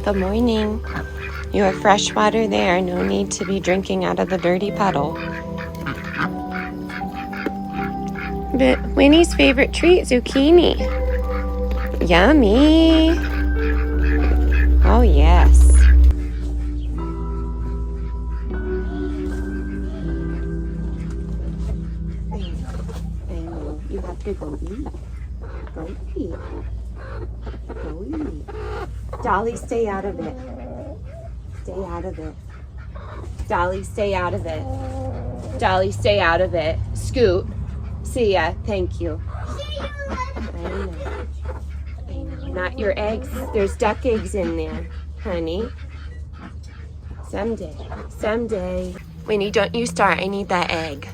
Good morning. You have fresh water there. No need to be drinking out of the dirty puddle. But Winnie's favorite treat, zucchini. Yummy. Oh, yes. You have to go eat. Go eat. Go eat. Dolly, stay out of it. Stay out of it. Dolly, stay out of it. Dolly, stay out of it. Scoot. See ya. Thank you. I know. Not your eggs. There's duck eggs in there, honey. Someday. Someday. Winnie, don't you start. I need that egg.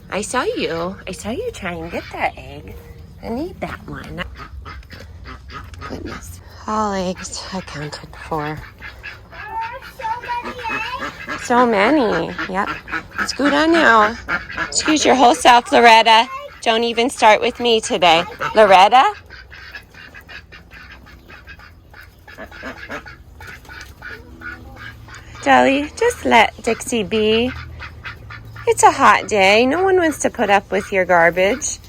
I saw you. I saw you try and get that egg. I need that one. Goodness. All eggs accounted for. So many. Yep. Scoot on now. Excuse your whole self, Loretta. Don't even start with me today. Loretta? Dolly, just let Dixie be. It's a hot day. No one wants to put up with your garbage.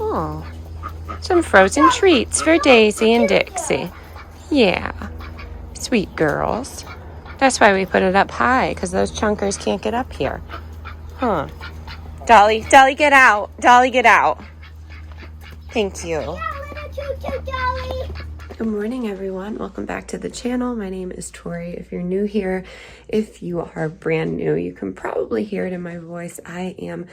Oh. Some frozen treats for Daisy and Dixie. Yeah. Sweet girls. That's why we put it up high, because those chunkers can't get up here. Huh. Dolly, get out. Dolly, get out. Thank you. Good morning, everyone. Welcome back to the channel. My name is Tory. If you're new here, if you are brand new, you can probably hear it in my voice. I am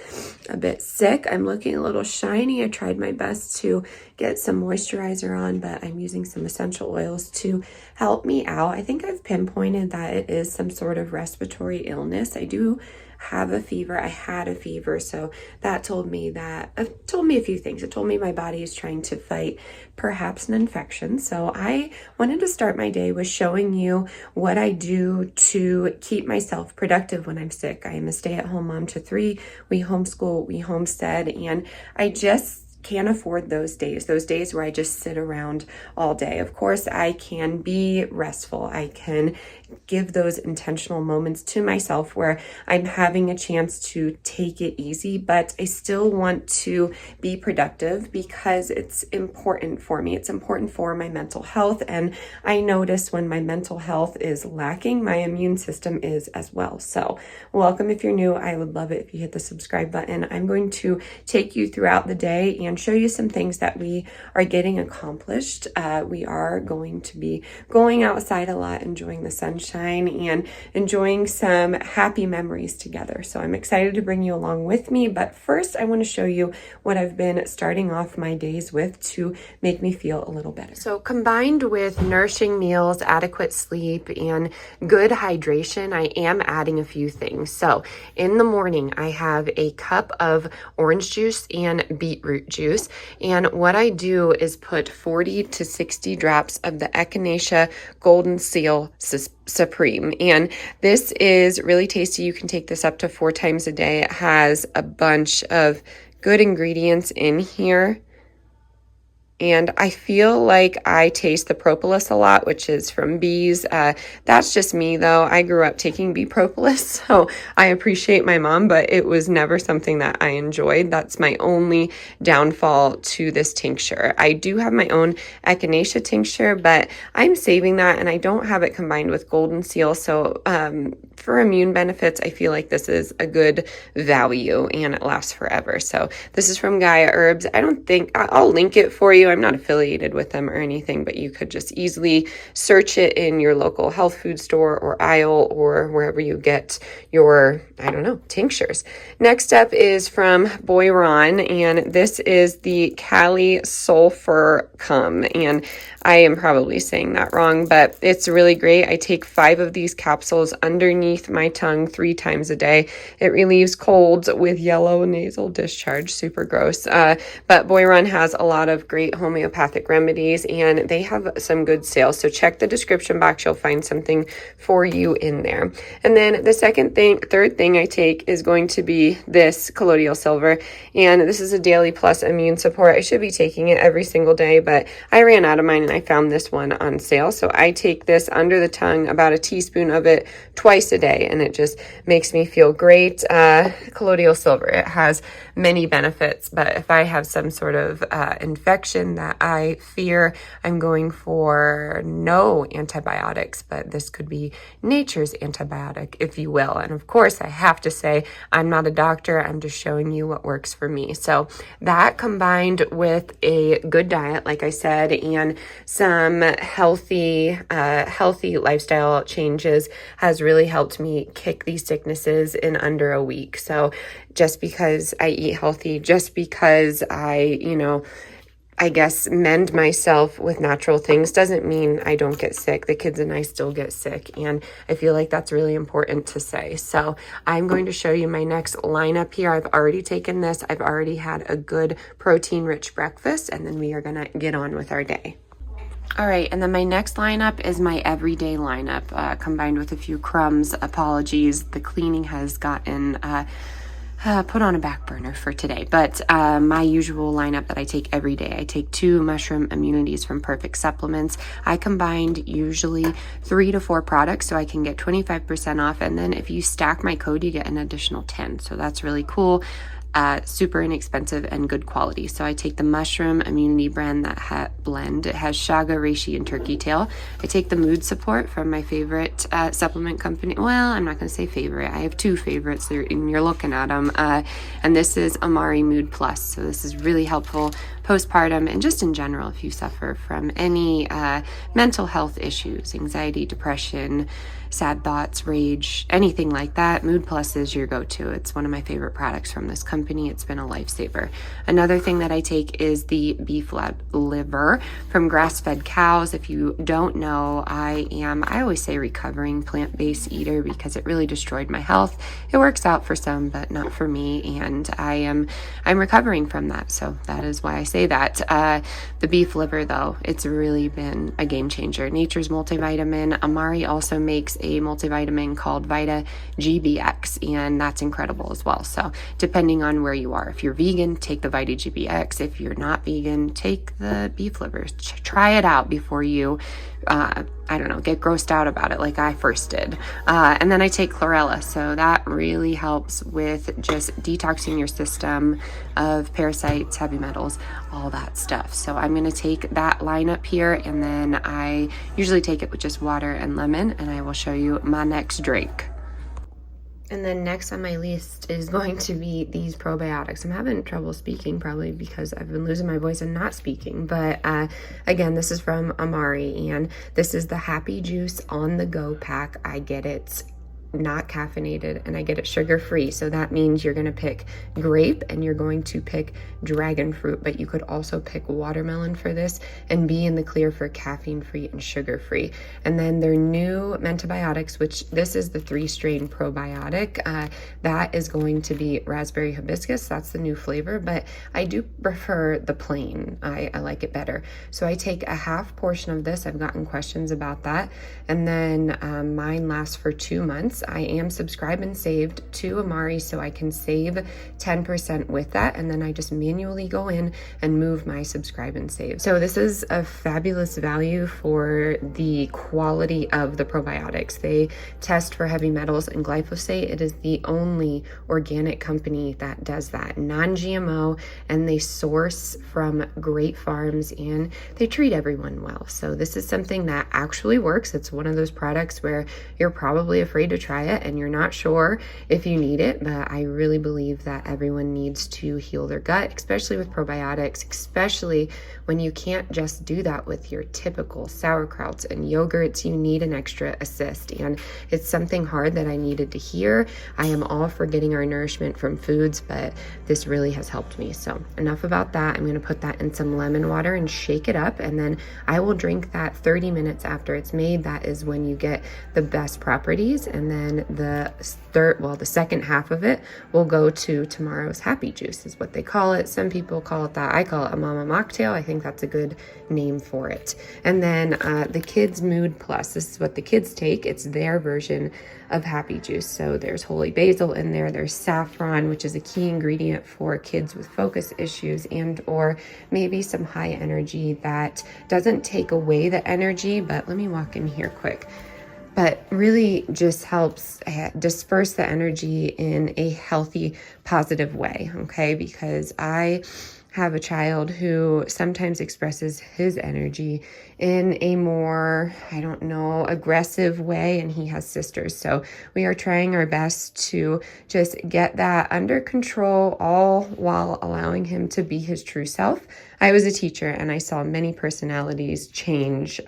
a bit sick. I'm looking a little shiny. I tried my best to get some moisturizer on, but I'm using some essential oils to help me out. I think I've pinpointed that it is some sort of respiratory illness. I do have a fever. I had a fever, so that told me a few things. It told me my body is trying to fight perhaps an infection. So I wanted to start my day with showing you what I do to keep myself productive when I'm sick. I am a stay-at-home mom to 3. We homeschool, we homestead, and I just can't afford those days where I just sit around all day. Of course, I can be restful. I can give those intentional moments to myself where I'm having a chance to take it easy, but I still want to be productive because it's important for me. It's important for my mental health. And I notice when my mental health is lacking, my immune system is as well. So welcome if you're new. I would love it if you hit the subscribe button. I'm going to take you throughout the day and show you some things that we are getting accomplished. We are going to be going outside a lot, enjoying the sunshine and enjoying some happy memories together. So I'm excited to bring you along with me. But first, I want to show you what I've been starting off my days with to make me feel a little better. So combined with nourishing meals, adequate sleep, and good hydration, I am adding a few things. So in the morning, I have a cup of orange juice and beetroot juice. And what I do is put 40 to 60 drops of the Echinacea Golden Seal Supreme. And this is really tasty. You can take this up to 4 times a day. It has a bunch of good ingredients in here. And I feel like I taste the propolis a lot, which is from bees. That's just me, though. I grew up taking bee propolis, so I appreciate my mom, but it was never something that I enjoyed. That's my only downfall to this tincture. I do have my own Echinacea tincture, but I'm saving that, and I don't have it combined with Golden Seal. So for immune benefits, I feel like this is a good value, and it lasts forever. So this is from Gaia Herbs. I'll link it for you. I'm not affiliated with them or anything, but you could just easily search it in your local health food store or aisle or wherever you get your, tinctures. Next up is from Boiron, and this is the Kali Sulfur Cum. And I am probably saying that wrong, but it's really great. I take 5 of these capsules underneath my tongue 3 times a day. It relieves colds with yellow nasal discharge. Super gross. But Boiron has a lot of great homeopathic remedies, and they have some good sales. So check the description box. You'll find something for you in there. And then the third thing I take is going to be this colloidal silver. And this is a daily plus immune support. I should be taking it every single day, but I ran out of mine and I found this one on sale. So I take this under the tongue, about a teaspoon of it twice a day, and it just makes me feel great. Colloidal silver, it has many benefits, but if I have some sort of infection that I fear, I'm going for no antibiotics, but this could be nature's antibiotic, if you will. And of course, I have to say, I'm not a doctor. I'm just showing you what works for me. So that combined with a good diet, like I said, and some healthy lifestyle changes has really helped me kick these sicknesses in under a week. So just because I eat healthy, just because I mend myself with natural things doesn't mean I don't get sick. The kids and I still get sick, and I feel like that's really important to say. So I'm going to show you my next lineup here. I've already taken this. I've already had a good protein-rich breakfast, and then we are going to get on with our day. All right, and then my next lineup is my everyday lineup, combined with a few crumbs. Apologies, the cleaning has gotten put on a back burner for today, but my usual lineup that I take every day, I take 2 mushroom immunities from Perfect Supplements. I combined usually 3 to 4 products, so I can get 25% off, and then if you stack my code, you get an additional 10, so that's really cool. Super inexpensive and good quality. So I take the Mushroom Immunity blend. It has Chaga, reishi, and turkey tail. I take the Mood Support from my favorite supplement company. Well, I'm not going to say favorite. I have 2 favorites, and you're looking at them. And this is Amari Mood Plus. So this is really helpful postpartum and just in general if you suffer from any mental health issues, anxiety, depression, sad thoughts, rage, anything like that. Mood Plus is your go-to. It's one of my favorite products from this company. It's been a lifesaver. Another thing that I take is the beef liver from grass-fed cows. If you don't know, I always say recovering plant-based eater because it really destroyed my health. It works out for some, but not for me, and I'm recovering from that. So that is why I say say that. The beef liver, though, it's really been a game changer. Nature's multivitamin. Amari also makes a multivitamin called Vita GBX, and that's incredible as well. So depending on where you are, if you're vegan, take the Vita GBX. If you're not vegan, take the beef liver. Try it out before you I don't know, get grossed out about it like I first did. And then I take chlorella. So that really helps with just detoxing your system of parasites, heavy metals, all that stuff. So I'm going to take that line up here, and then I usually take it with just water and lemon, and I will show you my next drink. And then next on my list is going to be these probiotics. I'm having trouble speaking, probably because I've been losing my voice and not speaking. But again, this is from Amari, and this is the Happy Juice on the Go pack. I get it not caffeinated, and I get it sugar free. So that means you're going to pick grape and you're going to pick dragon fruit, but you could also pick watermelon for this and be in the clear for caffeine free and sugar free. And then their new Mentobiotics, which this is the 3-strain probiotic, that is going to be raspberry hibiscus. That's the new flavor, but I do prefer the plain. I like it better. So I take a half portion of this. I've gotten questions about that. And then mine lasts for 2 months. I am subscribed and saved to Amari, so I can save 10% with that, and then I just manually go in and move my subscribe and save. So this is a fabulous value for the quality of the probiotics. They test for heavy metals and glyphosate. It is the only organic company that does that, non-GMO, and they source from great farms, and they treat everyone well. So this is something that actually works. It's one of those products where you're probably afraid to try it and you're not sure if you need it, but I really believe that everyone needs to heal their gut, especially with probiotics, especially when you can't just do that with your typical sauerkrauts and yogurts. You need an extra assist, and it's something hard that I needed to hear. I am all for getting our nourishment from foods, but this really has helped me. So enough about that. I'm going to put that in some lemon water and shake it up, and then I will drink that 30 minutes after it's made. That is when you get the best properties. And then the second half of it will go to tomorrow's happy juice, is what they call it. Some people call it that. I call it a mama mocktail. I think that's a good name for it. And then the Kids Mood Plus. This is what the kids take. It's their version of happy juice. So there's holy basil in there. There's saffron, which is a key ingredient for kids with focus issues and or maybe some high energy that doesn't take away the energy. But let me walk in here quick. But really just helps disperse the energy in a healthy, positive way, okay? Because I have a child who sometimes expresses his energy in a more, aggressive way, and he has sisters. So we are trying our best to just get that under control, all while allowing him to be his true self. I was a teacher, and I saw many personalities change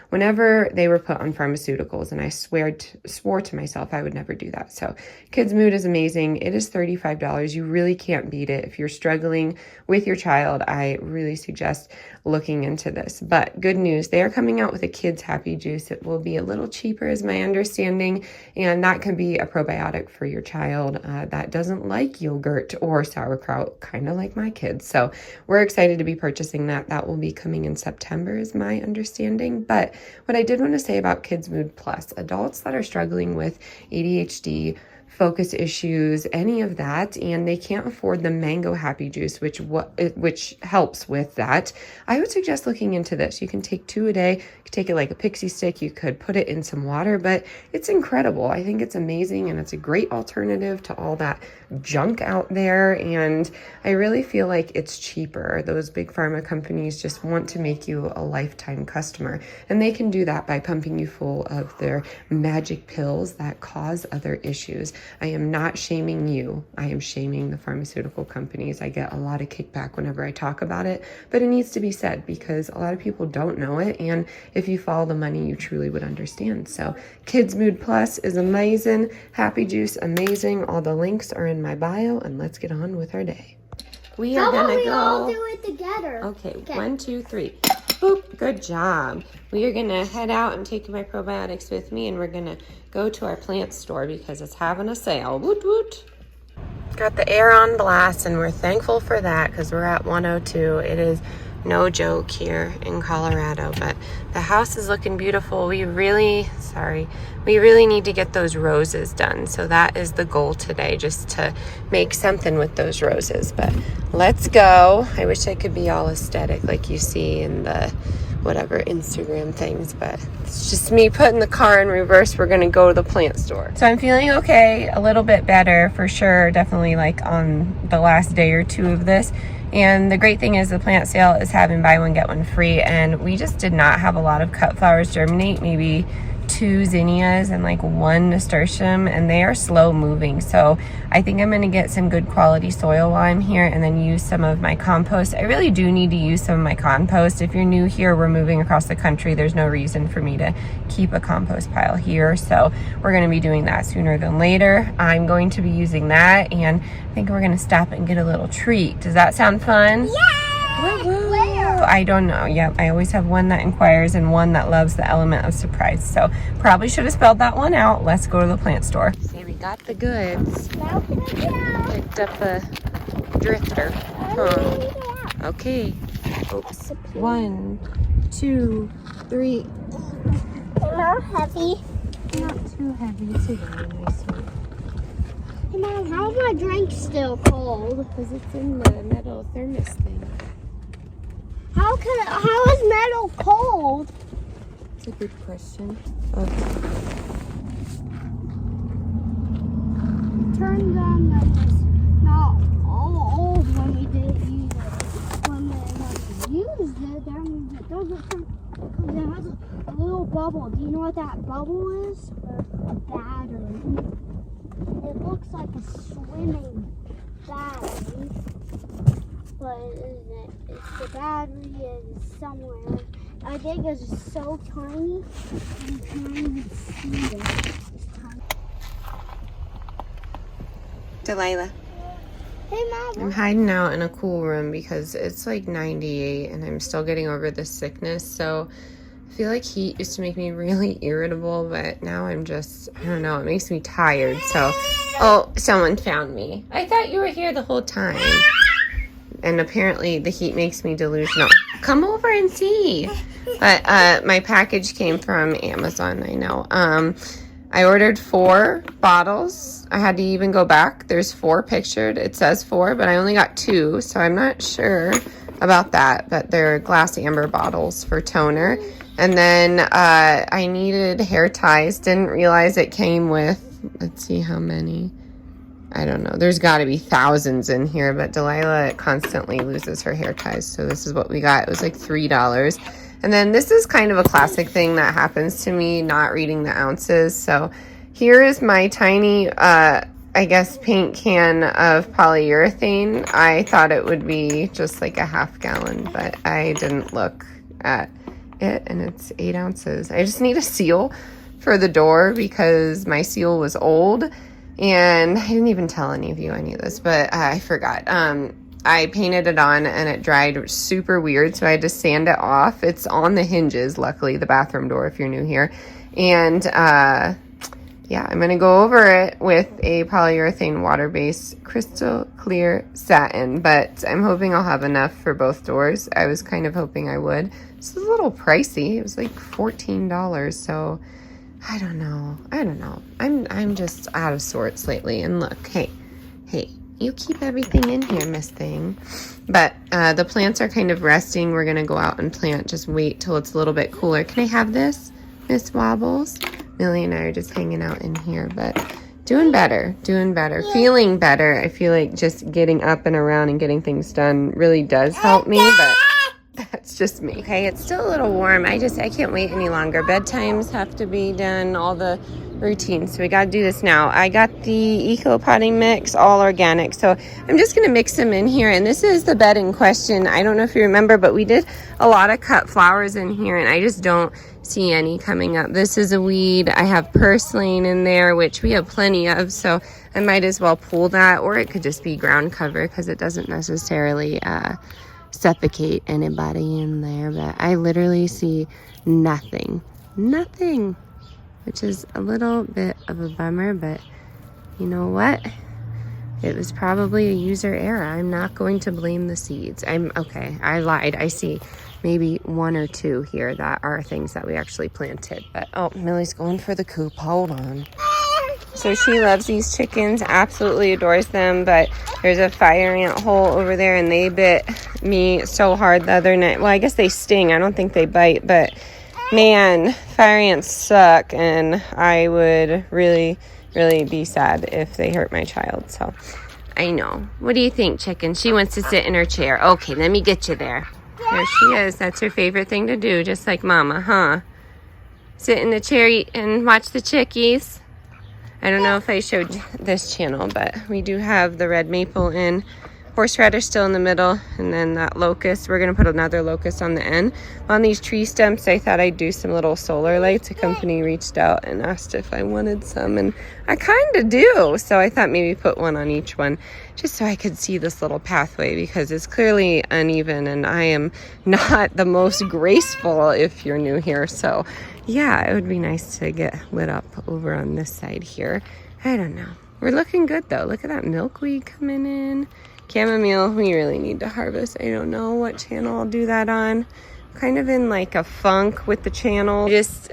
whenever they were put on pharmaceuticals, and I swore to myself I would never do that. So Kids Mood is amazing. It is $35. You really can't beat it. If you're struggling with your child, I really suggest looking into this. But good news, they are coming out with a kids happy juice. It will be a little cheaper, is my understanding, and that can be a probiotic for your child that doesn't like yogurt or sauerkraut, kind of like my kids. So we're excited to be purchasing that. That will be coming in September, is my understanding. But what I did want to say about Kids Mood Plus, adults that are struggling with ADHD, focus issues, any of that, and they can't afford the mango happy juice, which helps with that, I would suggest looking into this. You can take 2 a day. You could take it like a pixie stick. You could put it in some water, but it's incredible. I think it's amazing, and it's a great alternative to all that junk out there, and I really feel like it's cheaper. Those big pharma companies just want to make you a lifetime customer, and they can do that by pumping you full of their magic pills that cause other issues. I am not shaming you. I am shaming the pharmaceutical companies. I get a lot of kickback whenever I talk about it, but it needs to be said because a lot of people don't know it, and if you follow the money, you truly would understand. So Kids Mood Plus is amazing. Happy Juice, amazing. All the links are in my bio, and let's get on with our day. We are gonna go. All do it together. Okay, 1, 2, 3. Boop, good job. We are gonna head out and take my probiotics with me, and we're gonna go to our plant store because it's having a sale. Woot woot. Got the air on blast, and we're thankful for that because we're at 102. It is no joke here in Colorado, but the house is looking beautiful. We really need to get those roses done. So that is the goal today, just to make something with those roses. But let's go. I wish I could be all aesthetic like you see in the whatever Instagram things, but it's just me putting the car in reverse. We're gonna go to the plant store. So I'm feeling okay, a little bit better for sure, definitely like on the last day or two of this. And the great thing is the plant sale is having buy one get one free, and we just did not have a lot of cut flowers germinate, maybe 2 zinnias and like 1 nasturtium, and they are slow moving. So I think I'm going to get some good quality soil while I'm here and then use some of my compost. I really do need to use some of my compost. If you're new here, we're moving across the country. There's no reason for me to keep a compost pile here. So we're going to be doing that sooner than later. I'm going to be using that, and I think we're going to stop and get a little treat. Does that sound fun? Yeah! Woo-hoo. I don't know. Yep, I always have one that inquires and one that loves the element of surprise. So probably should have spelled that one out. Let's go to the plant store. See, we got the goods. Now can I go? Picked up a drifter. Huh. Okay. Oops. 1, 2, 3. Not heavy. Not too heavy. It's a very nice one. Hey Mom, how is my drink still cold? Because it's in the metal thermos thing. How is metal cold? It's a good question. Okay. Turns on not all old when we did use it. When we used it, then it doesn't turn, because it has a little bubble. Do you know what that bubble is? A battery. It looks like a swimming battery, but it isn't. The battery is somewhere. I think it's so tiny, you can't even see it. It's tiny. Delilah. Hey Mom. I'm hiding out in a cool room because it's like 98 and I'm still getting over this sickness. So I feel like heat used to make me really irritable, but now I'm just, I don't know, it makes me tired. So, oh, someone found me. I thought you were here the whole time. And apparently the heat makes me delusional. Come over and see. But my package came from Amazon, I know. I ordered 4 bottles. I had to even go back. There's 4 pictured. It says 4, but I only got 2, so I'm not sure about that. But they're glass amber bottles for toner. And then I needed hair ties. Didn't realize it came with, let's see how many. I don't know. There's got to be thousands in here, but Delilah constantly loses her hair ties. So this is what we got. It was like $3. And then this is kind of a classic thing that happens to me, not reading the ounces. So here is my tiny, I guess, paint can of polyurethane. I thought it would be just like a ½ gallon, but I didn't look at it, and it's 8 ounces. I just need a seal for the door because my seal was old. And I didn't even tell any of you any of this, but I forgot. I painted it on and it dried super weird, so I had to sand it off. It's on the hinges, luckily, the bathroom door if you're new here. And yeah, I'm going to go over it with a polyurethane water-based crystal clear satin, but I'm hoping I'll have enough for both doors. I was kind of hoping I would. This is a little pricey. It was like $14, so I don't know. I'm just out of sorts lately. And look, hey, you keep everything in here, Miss Thing. But the plants are kind of resting. We're going to go out and plant. Just wait till it's a little bit cooler. Can I have this, Miss Wobbles? Millie and I are just hanging out in here, but doing better, feeling better. I feel like just getting up and around and getting things done really does help me, but that's just me. Okay, it's still a little warm. I can't wait any longer. Bedtimes have to be done, all the routines. So we got to do this now. I got the eco potting mix, all organic. So I'm just going to mix them in here. And this is the bed in question. I don't know if you remember, but we did a lot of cut flowers in here and I just don't see any coming up. This is a weed. I have purslane in there, which we have plenty of. So I might as well pull that, or it could just be ground cover because it doesn't necessarily suffocate anybody in there. But I literally see nothing, which is a little bit of a bummer, but you know what? It was probably a user error. I'm not going to blame the seeds. Okay, I lied. I see maybe 1 or 2 here that are things that we actually planted. But, oh, Millie's going for the coop. Hold on. So she loves these chickens, absolutely adores them, but there's a fire ant hole over there, and they bit me so hard the other night. Well, I guess they sting. I don't think they bite, but man, fire ants suck, and I would really be sad if they hurt my child. So I know. What do you think, chicken? She wants to sit in her chair. Okay, let me get you there. There she is. That's her favorite thing to do, just like Mama, huh? Sit in the chair and watch the chickies. I don't know if I showed this channel, but we do have the red maple in. Horseradish still in the middle, and then that locust. We're going to put another locust on the end. On these tree stumps, I thought I'd do some little solar lights. A company reached out and asked if I wanted some, and I kind of do. So I thought maybe put one on each one, just so I could see this little pathway, because it's clearly uneven, and I am not the most graceful if you're new here. So yeah, it would be nice to get lit up over on this side here. I don't know. We're looking good though. Look at that milkweed coming in. Chamomile, we really need to harvest. I don't know what channel I'll do that on. Kind of in like a funk with the channel.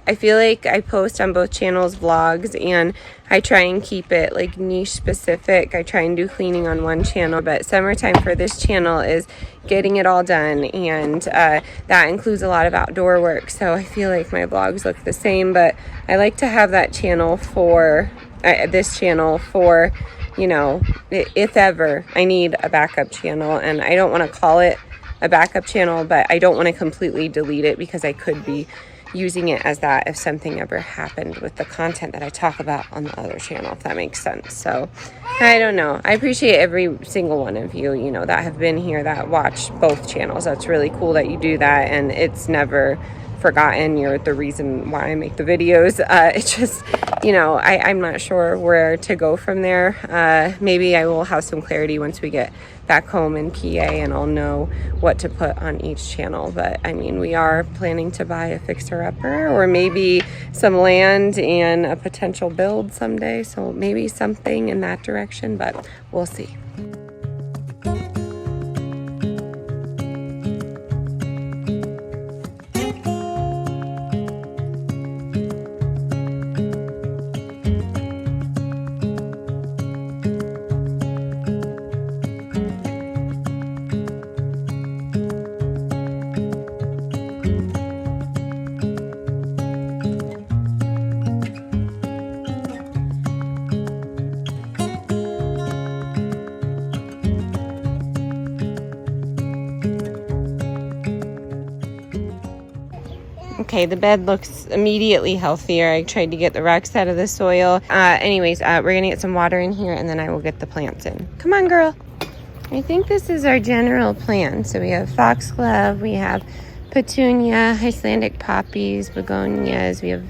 I feel like I post on both channels vlogs, and I try and keep it like niche specific. I try and do cleaning on one channel, but summertime for this channel is getting it all done, and that includes a lot of outdoor work. So I feel like my vlogs look the same, but I like to have that channel for this channel for, you know, if ever I need a backup channel. And I don't want to call it a backup channel, but I don't want to completely delete it, because I could be using it as that if something ever happened with the content that I talk about on the other channel, if that makes sense. So I don't know. I appreciate every single one of you, you know, that have been here, that watch both channels. That's really cool that you do that, and it's never forgotten. You're the reason why I make the videos. It's just, you know, I'm not sure where to go from there. Maybe I will have some clarity once we get back home in PA, and I'll know what to put on each channel. But I mean, we are planning to buy a fixer-upper, or maybe some land and a potential build someday. So maybe something in that direction, but we'll see. Okay, the bed looks immediately healthier. I tried to get the rocks out of the soil. Anyways, we're gonna get some water in here, and then I will get the plants in. Come on, girl. I think this is our general plan. So we have foxglove, we have petunia, Icelandic poppies, begonias, we have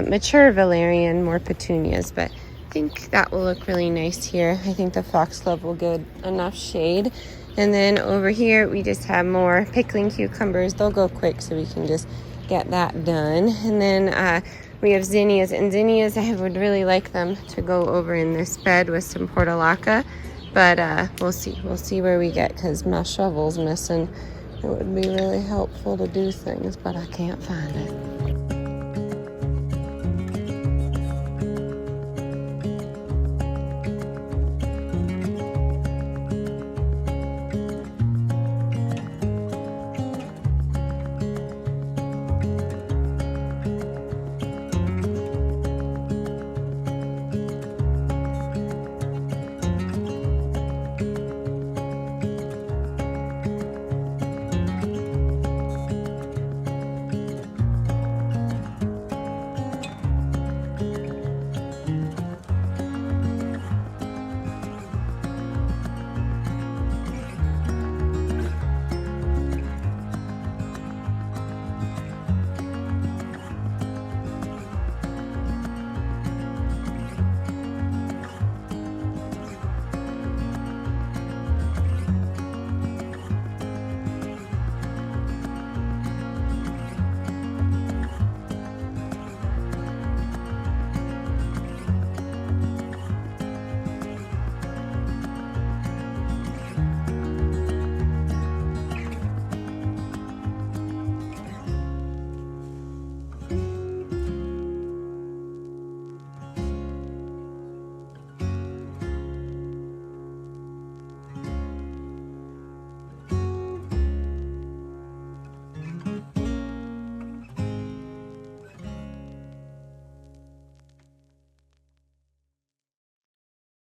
mature valerian, more petunias, but I think that will look really nice here. I think the foxglove will get enough shade. And then over here, we just have more pickling cucumbers. They'll go quick, so we can just get that done. And then we have zinnias, and zinnias, I would really like them to go over in this bed with some portulaca, but we'll see where we get, because my shovel's missing. It would be really helpful to do things, but I can't find it.